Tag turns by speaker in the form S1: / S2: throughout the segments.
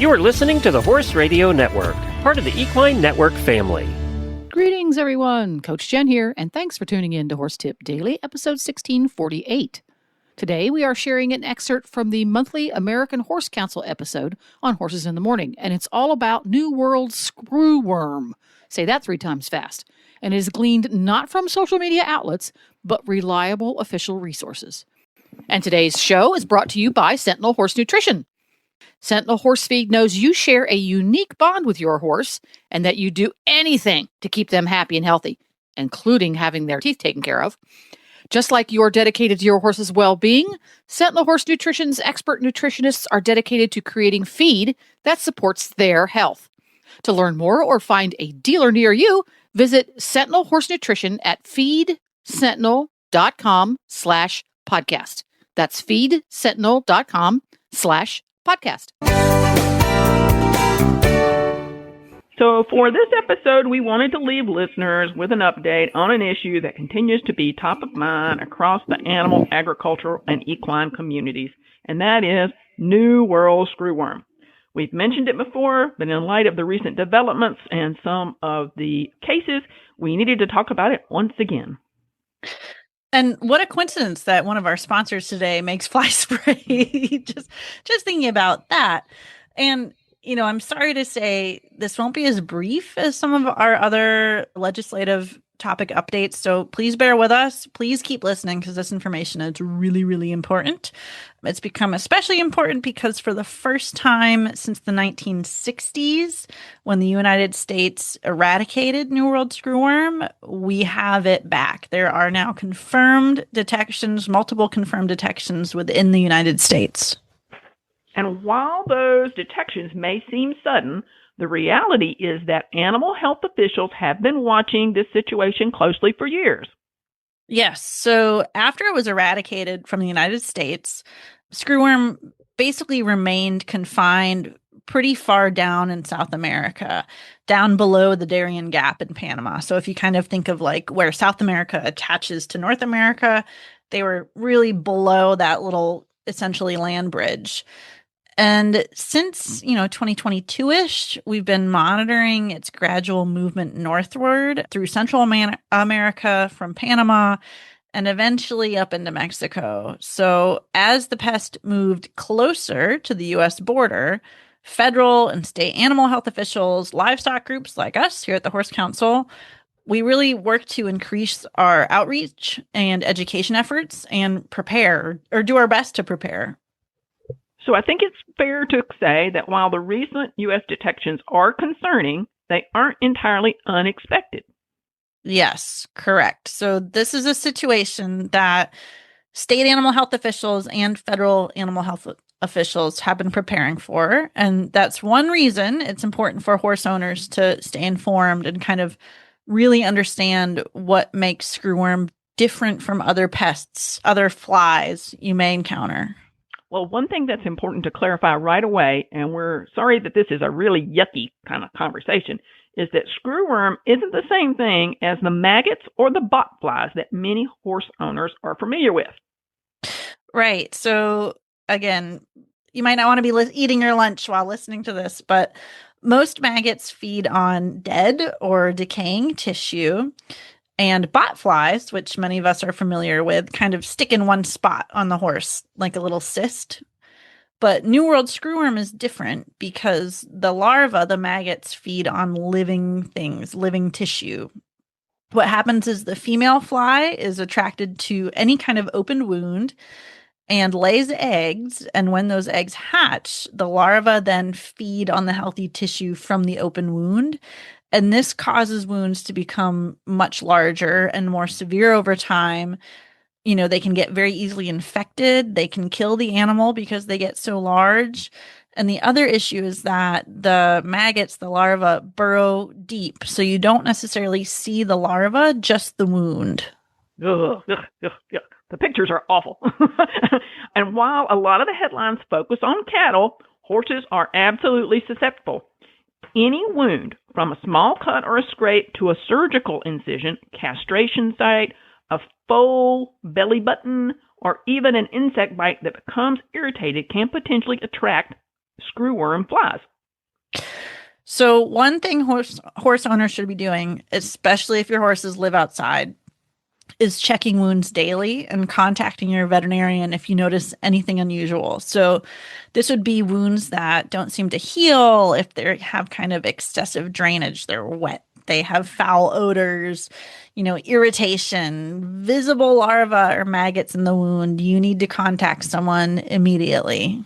S1: You are listening to the Horse Radio Network, part of the Equine Network family.
S2: Greetings, everyone. Coach Jen here, and thanks for tuning in to Horse Tip Daily, episode 1648. Today, we are sharing an excerpt from the monthly American Horse Council episode on Horses in the Morning, and it's all about New World screwworm. Say that 3 times fast. And it is gleaned not from social media outlets, but reliable official resources. And today's show is brought to you by Sentinel Horse Nutrition. Sentinel Horse Feed knows you share a unique bond with your horse and that you do anything to keep them happy and healthy, including having their teeth taken care of. Just like you're dedicated to your horse's well-being, Sentinel Horse Nutrition's expert nutritionists are dedicated to creating feed that supports their health. To learn more or find a dealer near you, visit Sentinel Horse Nutrition at feedsentinel.com/podcast. That's feedsentinel.com/podcast.
S3: So for this episode, we wanted to leave listeners with an update on an issue that continues to be top of mind across the animal, agricultural, and equine communities, and that is New World screwworm. We've mentioned it before, but in light of the recent developments and some of the cases, we needed to talk about it once again.
S4: And what a coincidence that one of our sponsors today makes fly spray. just thinking about that. And, you know, I'm sorry to say this won't be as brief as some of our other legislative topic updates. So please bear with us. Please keep listening because this information is really, really important. It's become especially important because for the first time since the 1960s, when the United States eradicated New World screwworm, we have it back. There are now confirmed detections, multiple confirmed detections within the United States.
S3: And while those detections may seem sudden, the reality is that animal health officials have been watching this situation closely for years.
S4: Yes. So after it was eradicated from the United States, screwworm basically remained confined pretty far down in South America, down below the Darien Gap in Panama. So if you kind of think of like where South America attaches to North America, they were really below that little essentially land bridge. And since, 2022-ish, we've been monitoring its gradual movement northward through Central America from Panama and eventually up into Mexico. So as the pest moved closer to the U.S. border, federal and state animal health officials, livestock groups like us here at the Horse Council, we really work to increase our outreach and education efforts and prepare or do our best to prepare.
S3: So I think it's fair to say that while the recent U.S. detections are concerning, they aren't entirely unexpected.
S4: Yes, correct. So this is a situation that state animal health officials and federal animal health officials have been preparing for. And that's one reason it's important for horse owners to stay informed and kind of really understand what makes screwworm different from other pests, other flies you may encounter.
S3: Well, one thing that's important to clarify right away, and we're sorry that this is a really yucky kind of conversation, is that screwworm isn't the same thing as the maggots or the botflies that many horse owners are familiar with.
S4: Right. So again, you might not want to be eating your lunch while listening to this, but most maggots feed on dead or decaying tissue. And botflies, which many of us are familiar with, kind of stick in one spot on the horse, like a little cyst. But New World screwworm is different because the larvae, the maggots, feed on living things, living tissue. What happens is the female fly is attracted to any kind of open wound and lays eggs. And when those eggs hatch, the larvae then feed on the healthy tissue from the open wound. And this causes wounds to become much larger and more severe over time. You know, they can get very easily infected. They can kill the animal because they get so large. And the other issue is that the maggots, the larvae, burrow deep. So you don't necessarily see the larva, just the wound.
S3: Ugh. The pictures are awful. And while a lot of the headlines focus on cattle, horses are absolutely susceptible. Any wound, from a small cut or a scrape to a surgical incision, castration site, a foal, belly button, or even an insect bite that becomes irritated can potentially attract screwworm flies.
S4: So one thing horse owners should be doing, especially if your horses live outside, is checking wounds daily and contacting your veterinarian if you notice anything unusual. So this would be wounds that don't seem to heal, if they have kind of excessive drainage, they're wet, they have foul odors, irritation, visible larvae or maggots in the wound. You need to contact someone immediately.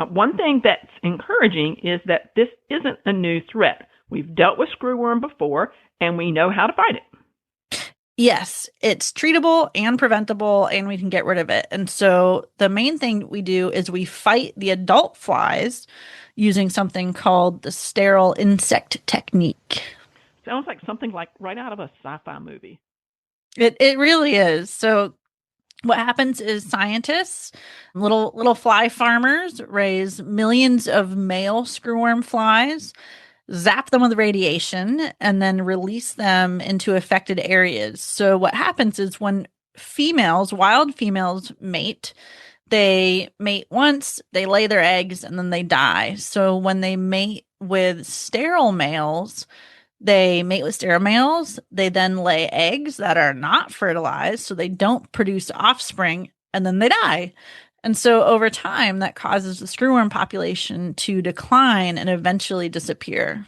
S3: One thing that's encouraging is that this isn't a new threat. We've dealt with screwworm before, and we know how to fight it.
S4: Yes, it's treatable and preventable, and we can get rid of it. And so the main thing we do is we fight the adult flies using something called the sterile insect technique.
S3: Sounds like something like right out of a sci-fi movie.
S4: It really is. So what happens is scientists, little fly farmers, raise millions of male screwworm flies, zap them with radiation, and then release them into affected areas. So what happens is when wild females mate, they mate once, they lay their eggs, and then they die. So when they mate with sterile males, they then lay eggs that are not fertilized, so they don't produce offspring, and then they die. And so over time, that causes the screwworm population to decline and eventually disappear.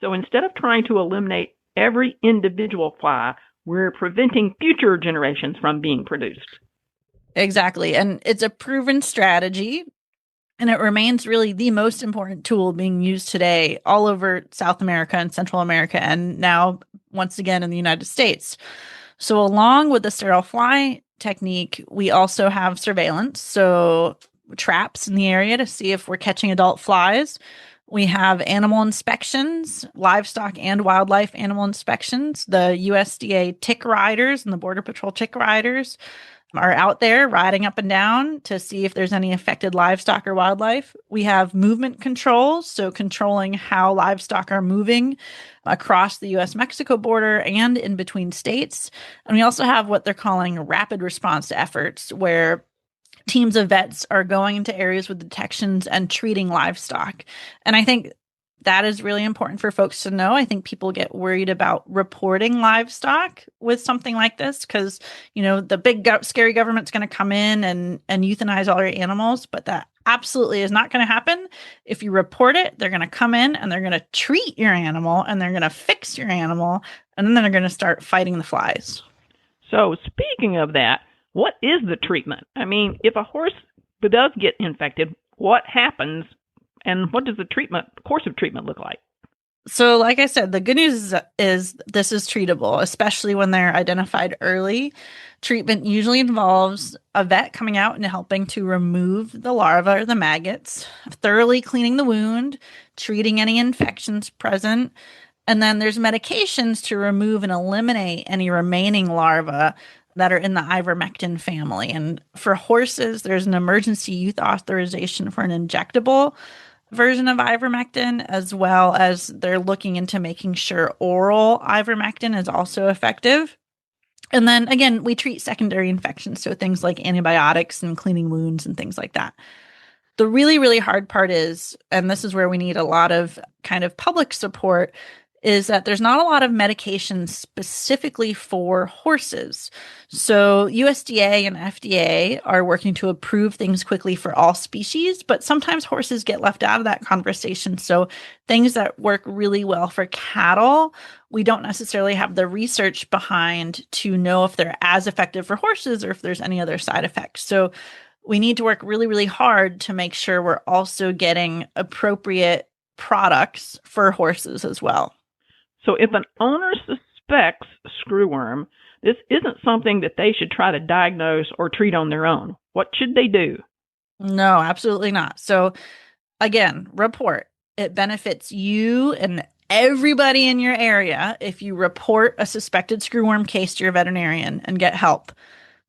S3: So instead of trying to eliminate every individual fly, we're preventing future generations from being produced.
S4: Exactly. And it's a proven strategy, and it remains really the most important tool being used today all over South America and Central America, and now once again in the United States. So along with the sterile fly technique, we also have surveillance. So traps in the area to see if we're catching adult flies. We have animal inspections, livestock and wildlife animal inspections. The USDA tick riders and the Border Patrol tick riders are out there riding up and down to see if there's any affected livestock or wildlife. We have movement controls, so controlling how livestock are moving across the US-Mexico border and in between states. And we also have what they're calling rapid response efforts, where teams of vets are going into areas with detections and treating livestock. And I think that is really important for folks to know. I think people get worried about reporting livestock with something like this because, the big scary government's going to come in and euthanize all your animals, but that absolutely is not going to happen. If you report it, they're going to come in and they're going to treat your animal and they're going to fix your animal, and then they're going to start fighting the flies.
S3: So speaking of that, what is the treatment? I mean, if a horse does get infected, what happens, and what does the course of treatment look like?
S4: So, like I said, the good news is this is treatable, especially when they're identified early. Treatment usually involves a vet coming out and helping to remove the larvae or the maggots, thoroughly cleaning the wound, treating any infections present, and then there's medications to remove and eliminate any remaining larvae that are in the ivermectin family. And for horses, there's an emergency use authorization for an injectable version of ivermectin, as well as they're looking into making sure oral ivermectin is also effective. And then again, we treat secondary infections, so things like antibiotics and cleaning wounds and things like that. The really, really hard part is, and this is where we need a lot of kind of public support, is that there's not a lot of medications specifically for horses. So USDA and FDA are working to approve things quickly for all species, but sometimes horses get left out of that conversation. So things that work really well for cattle, we don't necessarily have the research behind to know if they're as effective for horses or if there's any other side effects. So we need to work really, really hard to make sure we're also getting appropriate products for horses as well.
S3: So if an owner suspects screwworm, this isn't something that they should try to diagnose or treat on their own. What should they do?
S4: No, absolutely not. So again, report. It benefits you and everybody in your area if you report a suspected screwworm case to your veterinarian and get help.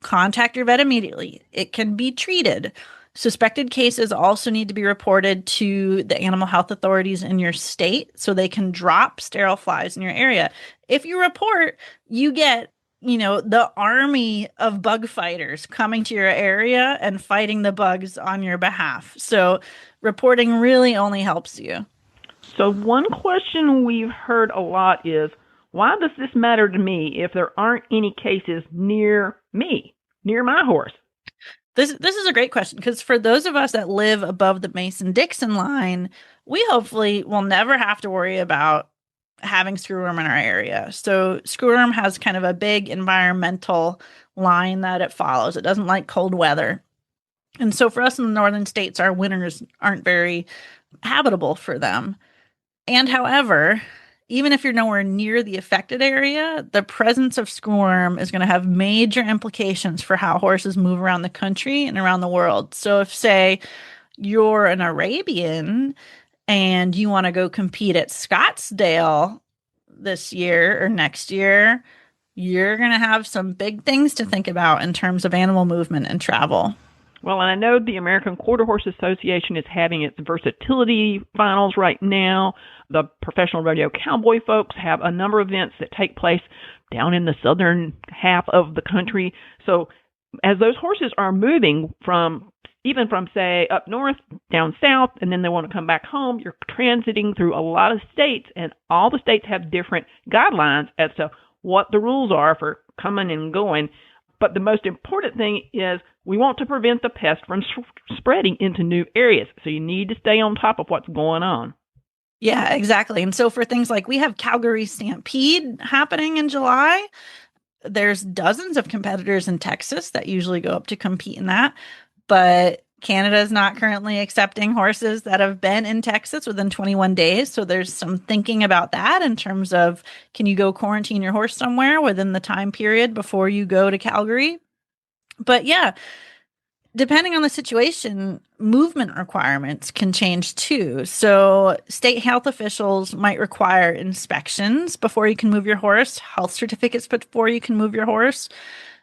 S4: Contact your vet immediately. It can be treated. Suspected cases also need to be reported to the animal health authorities in your state so they can drop sterile flies in your area. If you report, you get, the army of bug fighters coming to your area and fighting the bugs on your behalf. So reporting really only helps you.
S3: So one question we've heard a lot is, why does this matter to me if there aren't any cases near me, near my horse?
S4: This is a great question, because for those of us that live above the Mason-Dixon line, we hopefully will never have to worry about having screwworm in our area. So screwworm has kind of a big environmental line that it follows. It doesn't like cold weather. And so for us in the northern states, our winters aren't very habitable for them. And however, even if you're nowhere near the affected area, the presence of screwworm is going to have major implications for how horses move around the country and around the world. So if, say, you're an Arabian and you want to go compete at Scottsdale this year or next year, you're going to have some big things to think about in terms of animal movement and travel.
S3: Well, and I know the American Quarter Horse Association is having its versatility finals right now. The professional rodeo cowboy folks have a number of events that take place down in the southern half of the country. So as those horses are moving from, even from, say, up north, down south, and then they want to come back home, you're transiting through a lot of states, and all the states have different guidelines as to what the rules are for coming and going. But the most important thing is we want to prevent the pest from spreading into new areas. So you need to stay on top of what's going on.
S4: Yeah, exactly. And so for things like, we have Calgary Stampede happening in July. There's dozens of competitors in Texas that usually go up to compete in that. But Canada is not currently accepting horses that have been in Texas within 21 days. So there's some thinking about that in terms of, can you go quarantine your horse somewhere within the time period before you go to Calgary? But yeah, depending on the situation, movement requirements can change too. So state health officials might require inspections before you can move your horse, health certificates before you can move your horse.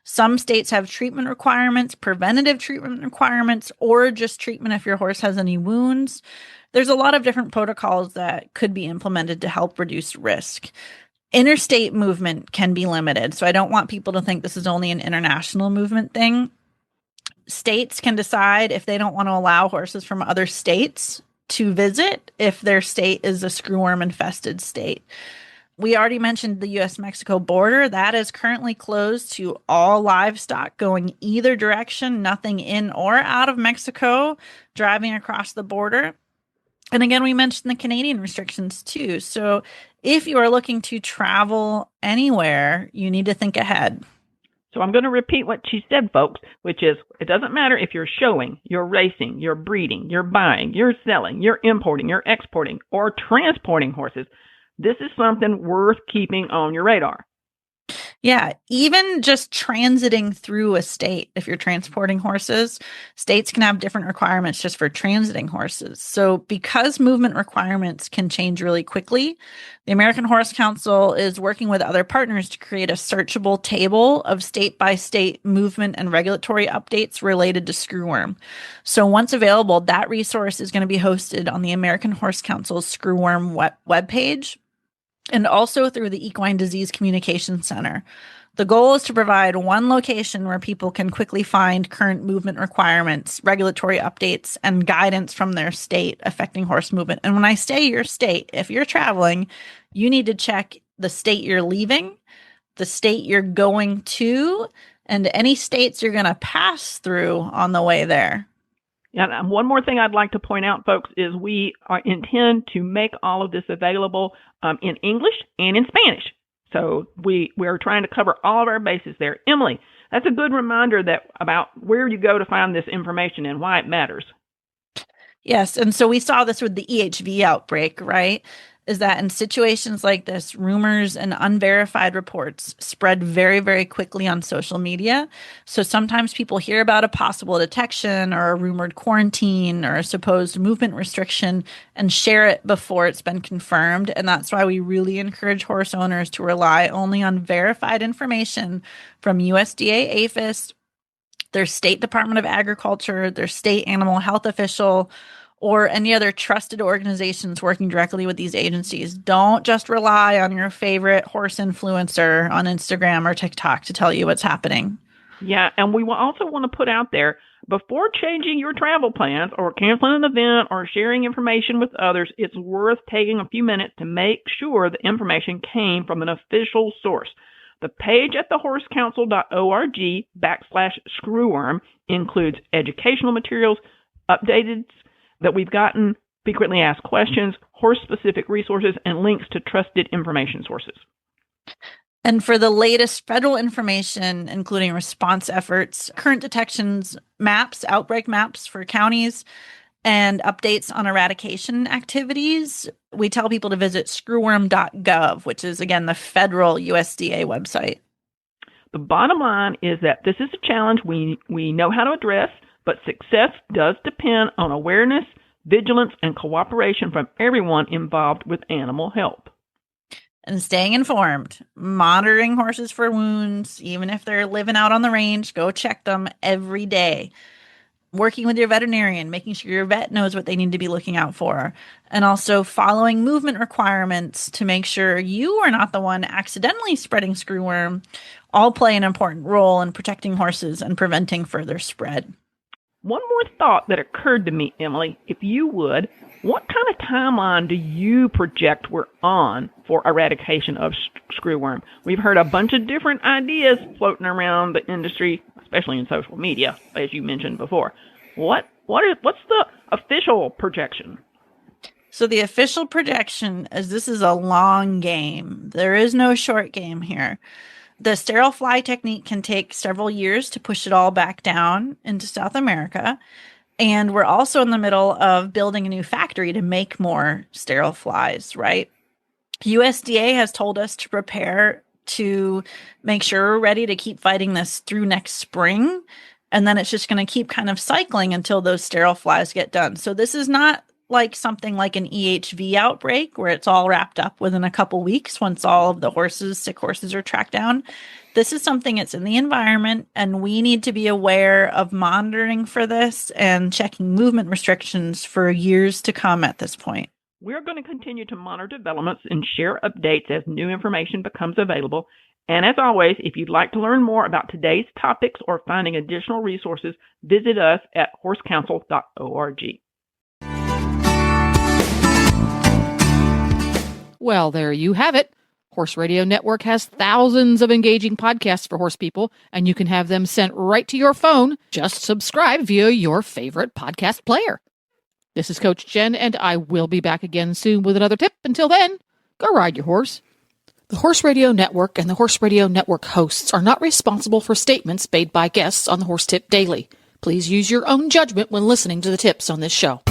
S4: Some states have treatment requirements, preventative treatment requirements, or just treatment if your horse has any wounds. There's a lot of different protocols that could be implemented to help reduce risk. Interstate movement can be limited. So I don't want people to think this is only an international movement thing. States can decide if they don't want to allow horses from other states to visit if their state is a screwworm infested state. We already mentioned the U.S.-Mexico border. That is currently closed to all livestock going either direction, nothing in or out of Mexico, driving across the border. And again, we mentioned the Canadian restrictions too. So if you are looking to travel anywhere, you need to think ahead.
S3: So I'm going to repeat what she said, folks, which is, it doesn't matter if you're showing, you're racing, you're breeding, you're buying, you're selling, you're importing, you're exporting, or transporting horses. This is something worth keeping on your radar.
S4: Yeah, even just transiting through a state, if you're transporting horses, states can have different requirements just for transiting horses. So because movement requirements can change really quickly, the American Horse Council is working with other partners to create a searchable table of state-by-state movement and regulatory updates related to screwworm. So once available, that resource is going to be hosted on the American Horse Council's screwworm webpage, and also through the Equine Disease Communication Center. The goal is to provide one location where people can quickly find current movement requirements, regulatory updates, and guidance from their state affecting horse movement. And when I say your state, if you're traveling, you need to check the state you're leaving, the state you're going to, and any states you're going to pass through on the way there.
S3: And one more thing I'd like to point out, folks, is we intend to make all of this available in English and in Spanish. So we're trying to cover all of our bases there. Emily, that's a good reminder about where you go to find this information and why it matters.
S4: Yes, and so we saw this with the EHV outbreak, right? Is that in situations like this, rumors and unverified reports spread very, very quickly on social media. So sometimes people hear about a possible detection or a rumored quarantine or a supposed movement restriction and share it before it's been confirmed. And that's why we really encourage horse owners to rely only on verified information from USDA, APHIS, their state Department of Agriculture, their state animal health official, or any other trusted organizations working directly with these agencies. Don't just rely on your favorite horse influencer on Instagram or TikTok to tell you what's happening.
S3: Yeah, and we will also want to put out there, Before changing your travel plans or canceling an event or sharing information with others, it's worth taking a few minutes to make sure the information came from an official source. The page at thehorseCouncil.org/screwworm includes educational materials, updated that we've gotten, frequently asked questions, horse-specific resources, and links to trusted information sources.
S4: And for the latest federal information, including response efforts, current detections maps, outbreak maps for counties, and updates on eradication activities, we tell people to visit screwworm.gov, which is, again, the federal USDA website.
S3: The bottom line is that this is a challenge we know how to address, but success does depend on awareness, vigilance, and cooperation from everyone involved with animal health.
S4: And staying informed, monitoring horses for wounds, even if they're living out on the range, go check them every day. Working with your veterinarian, making sure your vet knows what they need to be looking out for, and also following movement requirements to make sure you are not the one accidentally spreading screwworm, all play an important role in protecting horses and preventing further spread.
S3: One more thought that occurred to me, Emily, if you would, what kind of timeline do you project we're on for eradication of screwworm? We've heard a bunch of different ideas floating around the industry, especially in social media, as you mentioned before. What's the official projection?
S4: So the official projection is this is a long game. There is no short game here. The sterile fly technique can take several years to push it all back down into South America. And we're also in the middle of building a new factory to make more sterile flies, right? USDA has told us to prepare to make sure we're ready to keep fighting this through next spring. And then it's just going to keep kind of cycling until those sterile flies get done. So this is not like something like an EHV outbreak where it's all wrapped up within a couple weeks once all of the sick horses are tracked down. This is something that's in the environment, and we need to be aware of monitoring for this and checking movement restrictions for years to come at this point.
S3: We're going to continue to monitor developments and share updates as new information becomes available. And as always, if you'd like to learn more about today's topics or finding additional resources, visit us at horsecouncil.org.
S2: Well, there you have it. Horse Radio Network has thousands of engaging podcasts for horse people, and you can have them sent right to your phone. Just subscribe via your favorite podcast player. This is Coach Jen, and I will be back again soon with another tip. Until then, go ride your horse. The Horse Radio Network and the Horse Radio Network hosts are not responsible for statements made by guests on the Horse Tip Daily. Please use your own judgment when listening to the tips on this show.